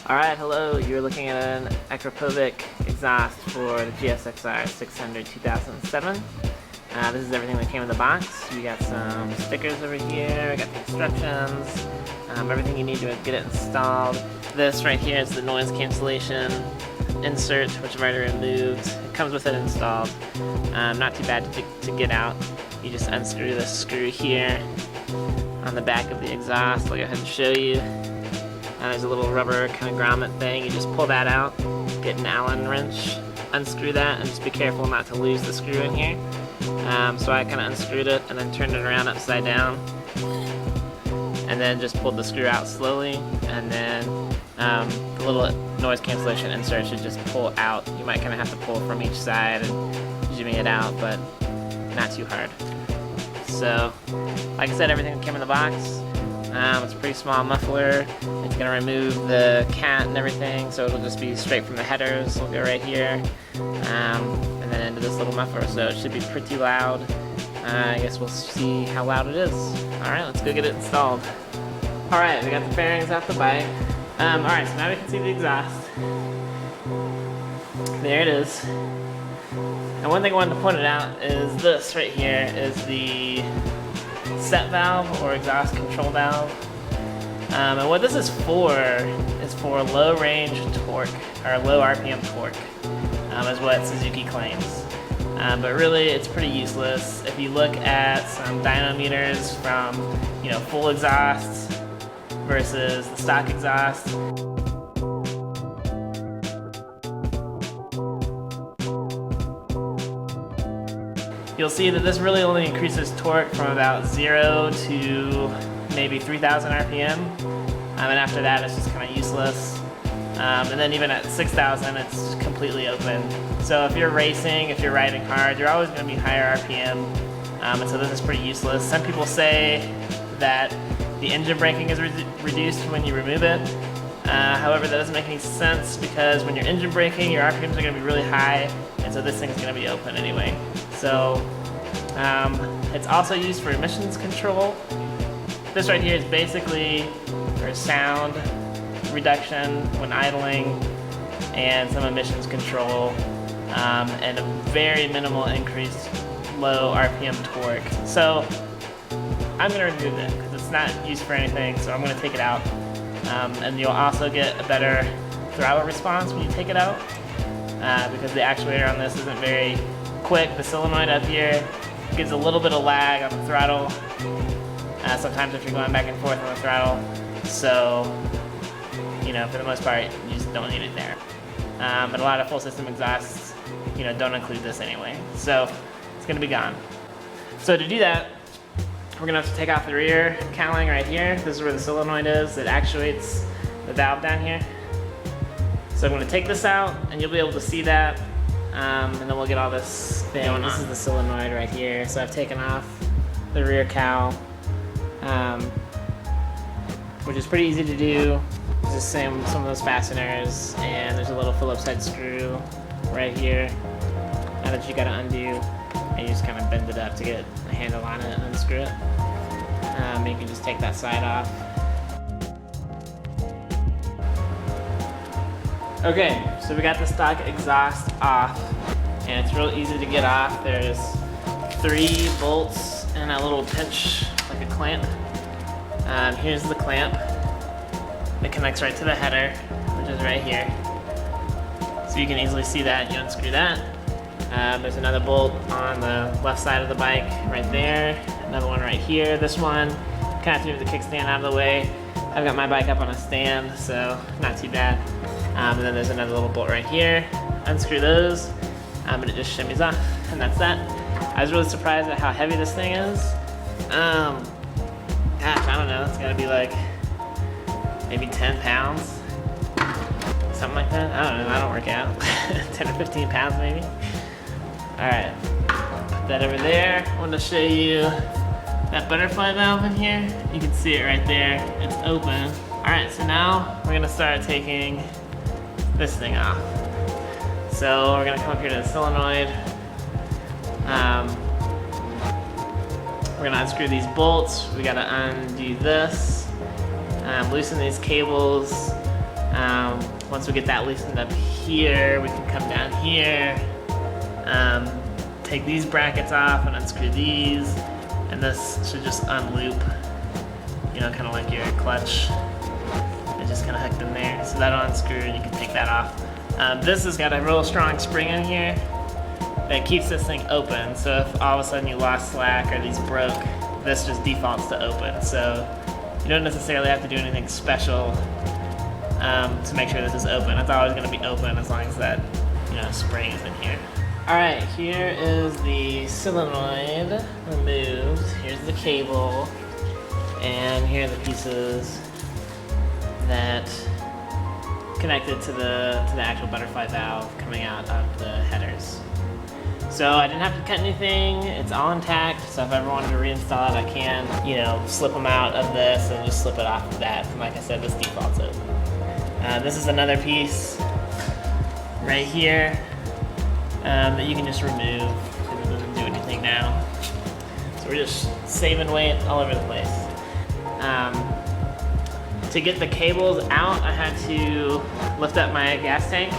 Alright, hello, you're looking at an Akrapovic exhaust for the GSXR 600 2007. This is everything that came in the box. We got some stickers over here, we got the instructions, everything you need to get it installed. This right here is the noise cancellation insert, which I've already removed. It comes with it installed. Not too bad to get out. You just unscrew this screw here on the back of the exhaust. I'll go ahead and show you. There's a little rubber kind of grommet thing. You just pull that out, get an Allen wrench, unscrew that, and just be careful not to lose the screw in here. So I kind of unscrewed it and then turned it around upside down, and then just pulled the screw out slowly, and then the little noise cancellation insert should just pull out. You might kind of have to pull from each side and jimmy it out, but not too hard. So, like I said, everything that came in the box. It's a pretty small muffler. It's going to remove the cat and everything, so it'll just be straight from the headers. It'll go right here, and then into this little muffler, so it should be pretty loud. I guess we'll see how loud it is. Alright, let's go get it installed. Alright, we got the bearings off the bike. Alright, so now we can see the exhaust. There it is. And one thing I wanted to point it out is this right here is the set valve or exhaust control valve. And what this is for low range torque, or low RPM torque, is what Suzuki claims. But really it's pretty useless. If you look at some dynamometers from full exhausts versus the stock exhaust, you'll see that this really only increases torque from about 0 to maybe 3,000 RPM, and after that it's just kind of useless. And then even at 6,000 it's just completely open. So if you're racing, if you're riding hard, you're always going to be higher RPM, and so this is pretty useless. Some people say that the engine braking is reduced when you remove it. However, that doesn't make any sense, because when you're engine braking, your RPMs are going to be really high, and so this thing's going to be open anyway. So it's also used for emissions control. This right here is basically for sound reduction when idling and some emissions control, and a very minimal increased low RPM torque. So I'm going to remove it because it's not used for anything, so I'm going to take it out. And you'll also get a better throttle response when you take it out, because the actuator on this isn't very quick. The solenoid up here gives a little bit of lag on the throttle, sometimes if you're going back and forth on the throttle. So, for the most part, you just don't need it there. But a lot of full system exhausts, don't include this anyway. So it's going to be gone. So to do that, we're going to have to take off the rear cowling right here. This is where the solenoid is that actuates the valve down here. So I'm going to take this out, and you'll be able to see that. And then we'll get all this thing going on. This is the solenoid right here. So I've taken off the rear cowl, which is pretty easy to do. Just some of those fasteners, and there's a little Phillips head screw right here that you got to undo, and you just kind of bend it up to get a handle on it and unscrew it. You can just take that side off. Okay, so we got the stock exhaust off, and it's real easy to get off. There's 3 bolts and a little pinch, like a clamp. Here's the clamp that connects right to the header, which is right here. So you can easily see that. You unscrew that. There's another bolt on the left side of the bike right there. Another one right here. This one, kind of have to move the kickstand out of the way. I've got my bike up on a stand, so not too bad. And then there's another little bolt right here. Unscrew those, and it just shimmies off, and that's that. I was really surprised at how heavy this thing is. Gosh, I don't know. It's gotta be like maybe 10 pounds, something like that. I don't know. I don't work out. 10 or 15 pounds maybe. All right, put that over there. I want to show you that butterfly valve in here. You can see it right there. It's open. All right, so now we're gonna start taking this thing off. So we're gonna come up here to the solenoid. We're gonna unscrew these bolts. We gotta undo this, loosen these cables, Once we get that loosened up here, we can come down here, take these brackets off and unscrew these, and this should just unloop, you know, kind of like your clutch. It's just kind of hooked in there. So that'll unscrew and you can take that off. This has got a real strong spring in here that keeps this thing open. So if all of a sudden you lost slack or these broke, this just defaults to open. So you don't necessarily have to do anything special to make sure this is open. It's always going to be open as long as that, you know, spring is in here. All right, here is the solenoid removed. Here's the cable, and here are the pieces that connected to the actual butterfly valve coming out of the headers. So I didn't have to cut anything. It's all intact. So if I ever wanted to reinstall it, I can, you know, slip them out of this and just slip it off of that. And like I said, this defaults open. This is another piece right here that you can just remove because it doesn't do anything now. So we're just saving weight all over the place. To get the cables out, I had to lift up my gas tank,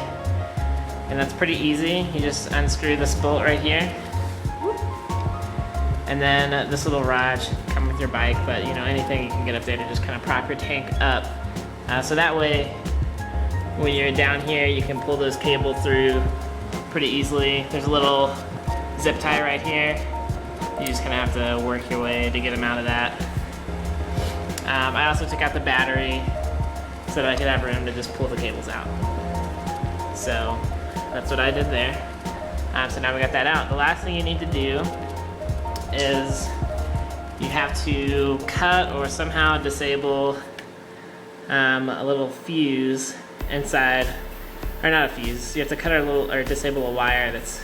and that's pretty easy. You just unscrew this bolt right here, and then this little rod should come with your bike, but you know, anything you can get up there to just kind of prop your tank up. So that way, when you're down here, you can pull those cables through pretty easily. There's a little zip tie right here. You just kind of have to work your way to get them out of that. I also took out the battery so that I could have room to just pull the cables out. So that's what I did there. So now we got that out. The last thing you need to do is you have to cut or somehow disable a little fuse inside, or not a fuse. You have to cut or disable a wire that's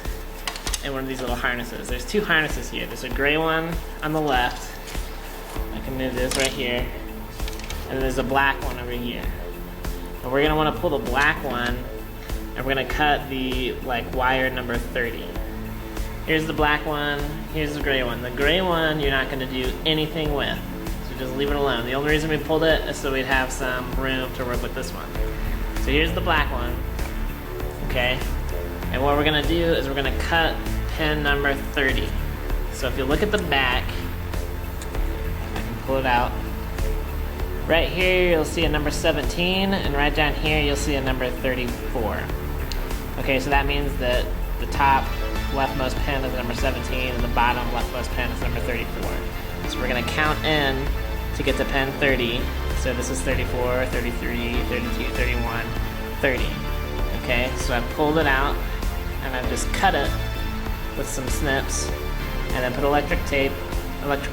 in one of these little harnesses. There's two harnesses here. There's a gray one on the left. I can move this right here, and then there's a black one over here. And we're gonna want to pull the black one, and we're gonna cut the wire number 30. Here's the black one. Here's the gray one. The gray one you're not gonna do anything with, so just leave it alone. The only reason we pulled it is so we'd have some room to work with this one. So here's the black one, okay? And what we're gonna do is we're gonna cut pin number 30. So if you look at the back, pull it out. Right here you'll see a number 17, and right down here you'll see a number 34. Okay, so that means that the top leftmost pin is number 17 and the bottom leftmost pin is number 34. So we're gonna count in to get to pin 30. So this is 34, 33, 32, 31, 30. Okay, so I've pulled it out and I've just cut it with some snips and then put electrical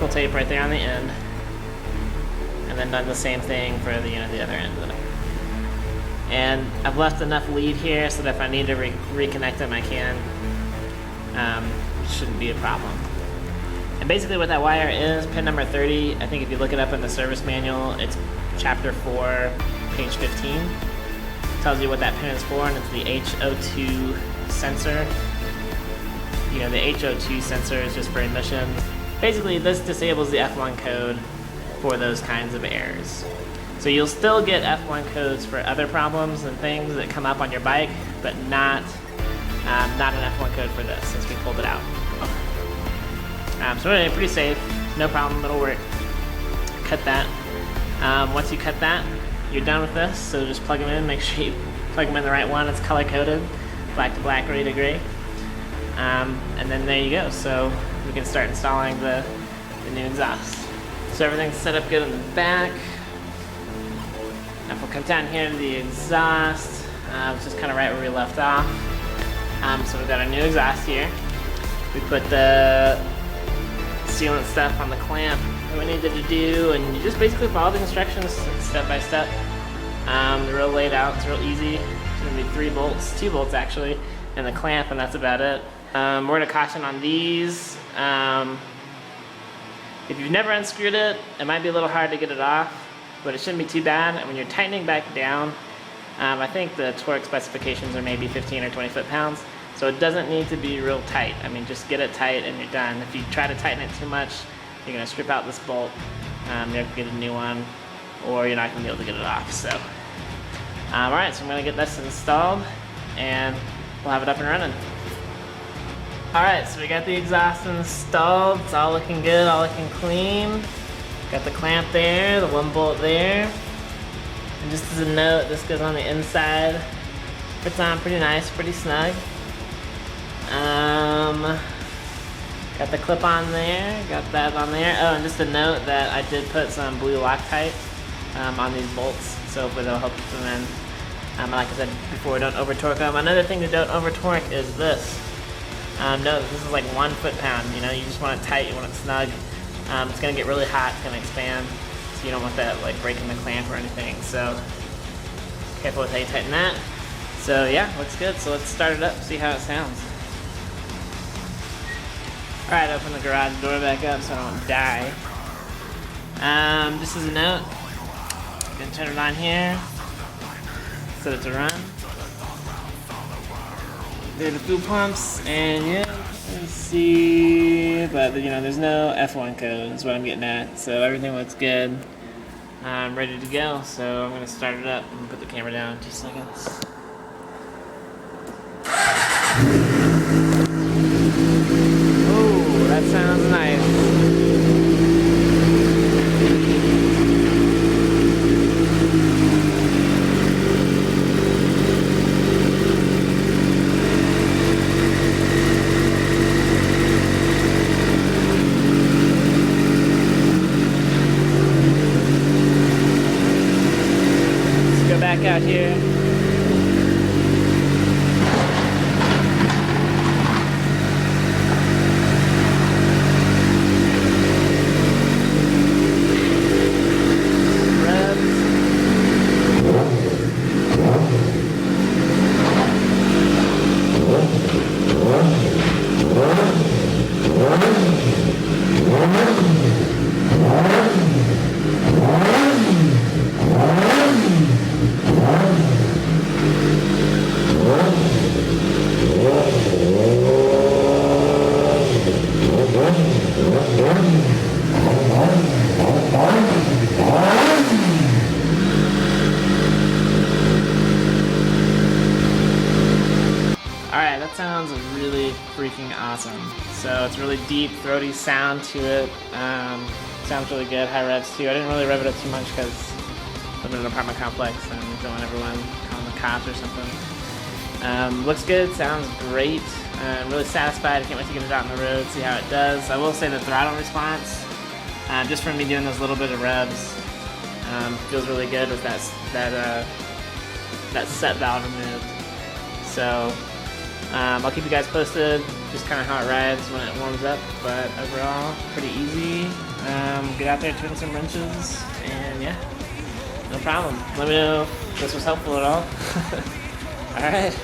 tape right there on the end. And then done the same thing for the other end of it. And I've left enough lead here so that if I need to reconnect them, I can. Shouldn't be a problem. And basically what that wire is, pin number 30, I think if you look it up in the service manual, it's chapter 4, page 15. It tells you what that pin is for, and it's the HO2 sensor. You know, the HO2 sensor is just for emissions. Basically, this disables the F1 code for those kinds of errors. So you'll still get F1 codes for other problems and things that come up on your bike, but not an F1 code for this, since we pulled it out. So anyway, pretty safe, no problem, it'll work. Cut that. Once you cut that, you're done with this, so just plug them in, make sure you plug them in the right one. It's color coded, black to black, gray to gray. And then there you go, so we can start installing the new exhaust. So everything's set up good in the back. Now if we'll come down here to the exhaust, it's just kind of right where we left off. So we've got our new exhaust here. We put the sealant stuff on the clamp that we needed to do, and you just basically follow the instructions step by step. They're real laid out, it's real easy. It's gonna be 3 bolts, 2 bolts actually, and the clamp, and that's about it. Word of caution on these. If you've never unscrewed it, it might be a little hard to get it off, but it shouldn't be too bad. And when you're tightening back down, I think the torque specifications are maybe 15 or 20 foot-pounds, so it doesn't need to be real tight. I mean, just get it tight and you're done. If you try to tighten it too much, you're gonna strip out this bolt, you have to get a new one, or you're not gonna be able to get it off. So Alright, so I'm going to get this installed and we'll have it up and running. Alright, so we got the exhaust installed. It's all looking good, all looking clean. Got the clamp there, the 1 bolt there. And just as a note, this goes on the inside. Fits on pretty nice, pretty snug. Got the clip on there, got that on there. Oh, and just a note that I did put some blue Loctite on these bolts, so hopefully that'll help keep them in. Like I said before, don't over torque them. Another thing to don't over torque is this. Note that this is like 1 foot-pound. You know, you just want it tight, you want it snug. It's gonna get really hot, it's gonna expand, so you don't want that like breaking the clamp or anything. So careful with how you tighten that. So yeah, looks good. So let's start it up, see how it sounds. Alright, open the garage door back up so I don't die. Just as a note, I'm gonna turn it on here, set it to run. There are the fuel pumps, and yeah, let's see, but you know, there's no F1 code, is what I'm getting at, so everything looks good. I'm ready to go, so I'm gonna start it up and put the camera down in 2 seconds. Oh, that sounds nice. Back out here. Alright, that sounds really freaking awesome. So it's really deep, throaty sound to it. Sounds really good, high revs too. I didn't really rev it up too much because I live in an apartment complex and don't want everyone calling the cops or something. Looks good, sounds great. I'm really satisfied. I can't wait to get it out on the road, see how it does. I will say the throttle response, just from me doing those little bit of revs, feels really good with that set valve removed. So I'll keep you guys posted, just kind of how it rides when it warms up, but overall, pretty easy. Get out there, turn some wrenches, and yeah, no problem. Let me know if this was helpful at all. Alright.